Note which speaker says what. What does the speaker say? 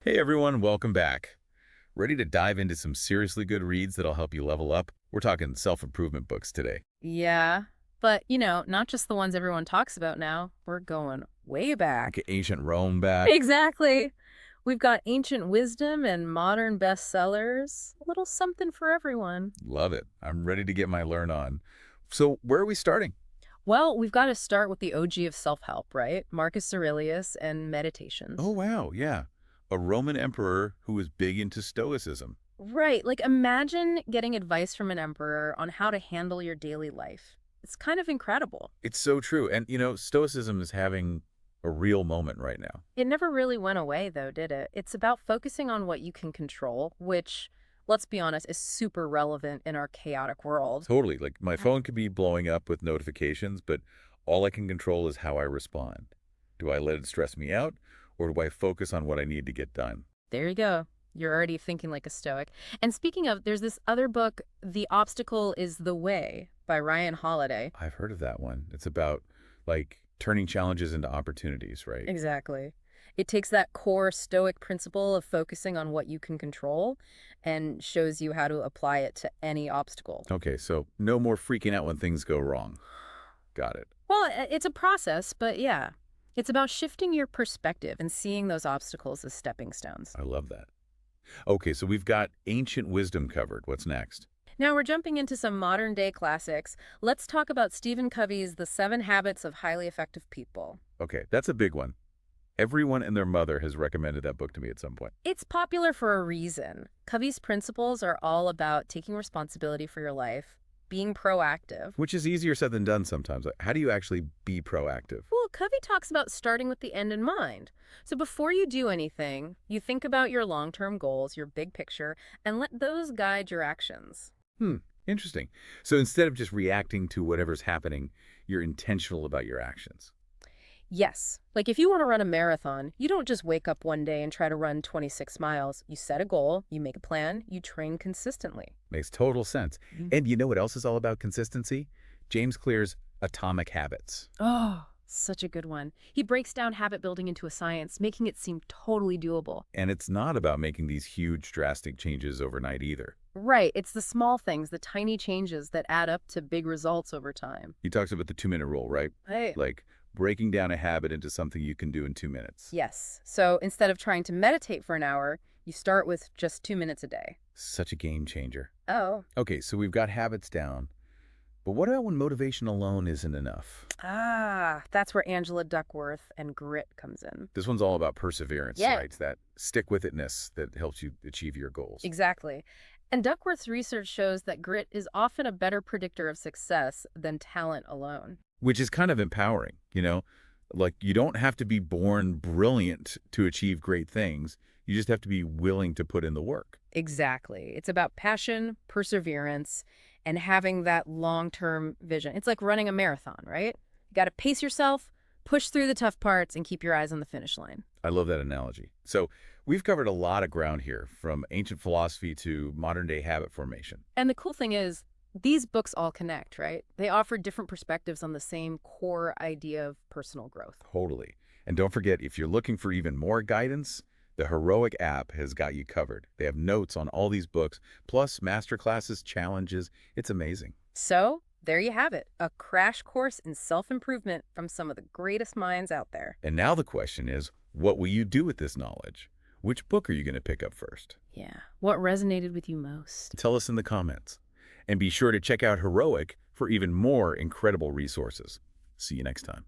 Speaker 1: Hey everyone, welcome back. Ready to dive into some seriously good reads that'll help you level up? We're talking self-improvement books today.
Speaker 2: Yeah, but not just the ones everyone talks about now. We're going way
Speaker 1: Like
Speaker 2: back.
Speaker 1: ancient Rome back.
Speaker 2: Exactly. We've got ancient wisdom and modern bestsellers. A little something for everyone.
Speaker 1: Love it. I'm ready to get my learn on. So where are we starting?
Speaker 2: Well, we've got to start with the OG of self-help, right? Marcus Aurelius and
Speaker 1: Oh
Speaker 2: Meditations.
Speaker 1: wow, yeah. A Roman emperor who was big into stoicism.
Speaker 2: Right, like imagine getting advice from an emperor on how to handle your daily life. It's kind of incredible.
Speaker 1: It's so true. And stoicism is having a real moment right now.
Speaker 2: It never really went away, though, did it? It's about focusing on what you can control, which, let's be honest, is super relevant in our chaotic world.
Speaker 1: Totally. Like my phone could be blowing up with notifications, but all I can control is how I respond. Do I let it stress me out, or do I focus on what I need to get done?
Speaker 2: There you go. You're already thinking like a stoic. And speaking of, there's this other book, The Obstacle is the Way by Ryan Holiday.
Speaker 1: I've heard of that one. It's about like turning challenges into opportunities, right?
Speaker 2: Exactly. It takes that core stoic principle of focusing on what you can control and shows you how to apply it to any obstacle.
Speaker 1: Okay, so no more freaking out when things go wrong. Got it.
Speaker 2: Well, it's a process, but yeah. It's about shifting your perspective and seeing those obstacles as stepping stones.
Speaker 1: I love that. Okay, so we've got ancient wisdom covered. What's next?
Speaker 2: Now we're jumping into some modern day classics. Let's talk about Stephen Covey's The 7 Habits of Highly Effective People.
Speaker 1: Okay, that's a big one. Everyone and their mother has recommended that book to me at some point.
Speaker 2: It's popular for a reason. Covey's principles are all about taking responsibility for your life, being proactive.
Speaker 1: Which is easier said than done sometimes. Like, how do you actually be proactive?
Speaker 2: Well, Covey talks about starting with the end in mind. So before you do anything, you think about your long-term goals, your big picture, and let those guide your actions.
Speaker 1: Hmm, interesting. So instead of just reacting to whatever's happening, you're intentional about your actions.
Speaker 2: Yes. Like if you want to run a marathon, you don't just wake up one day and try to run 26 miles. You set a goal, you make a plan, you train consistently.
Speaker 1: Makes total sense.
Speaker 2: Mm.
Speaker 1: And you know what else is all about consistency? James Clear's Atomic Habits.
Speaker 2: Oh, such a good one. He breaks down habit building into a science, making it seem totally doable.
Speaker 1: And it's not about making these huge, drastic changes overnight either.
Speaker 2: Right. It's the small things, the tiny changes that add up to big results over time.
Speaker 1: He talks about the 2-minute rule, right?
Speaker 2: Hey.
Speaker 1: Like breaking down a habit into something you can do in 2 minutes.
Speaker 2: Yes. So instead of trying to meditate for an hour, you start with just 2 minutes a day.
Speaker 1: Such a game changer.
Speaker 2: Oh.
Speaker 1: Okay, so we've got habits down. But what about when motivation alone isn't enough?
Speaker 2: Ah, that's where Angela Duckworth and grit comes in.
Speaker 1: This one's all about perseverance,
Speaker 2: Yeah.
Speaker 1: right? It's that stick-with-itness that helps you achieve your goals.
Speaker 2: Exactly. And Duckworth's research shows that grit is often a better predictor of success than talent alone.
Speaker 1: Which is kind of empowering, you know? Like, you don't have to be born brilliant to achieve great things. You just have to be willing to put in the work.
Speaker 2: Exactly. It's about passion, perseverance, and having that long-term vision. It's like running a marathon, right? You got to pace yourself, push through the tough parts, and keep your eyes on the finish line.
Speaker 1: I love that analogy. So we've covered a lot of ground here, from ancient philosophy to modern-day habit formation.
Speaker 2: And the cool thing is, these books all connect, right? They offer different perspectives on the same core idea of personal growth.
Speaker 1: Totally. And don't forget, if you're looking for even more guidance, the Heroic app has got you covered. They have notes on all these books, plus masterclasses, challenges. It's amazing.
Speaker 2: So, there you have it, a crash course in self-improvement from some of the greatest minds out there.
Speaker 1: And now the question is, what will you do with this knowledge? Which book are you going to pick up first?
Speaker 2: Yeah. What resonated with you most?
Speaker 1: Tell us in the comments. And be sure to check out Heroic for even more incredible resources. See you next time.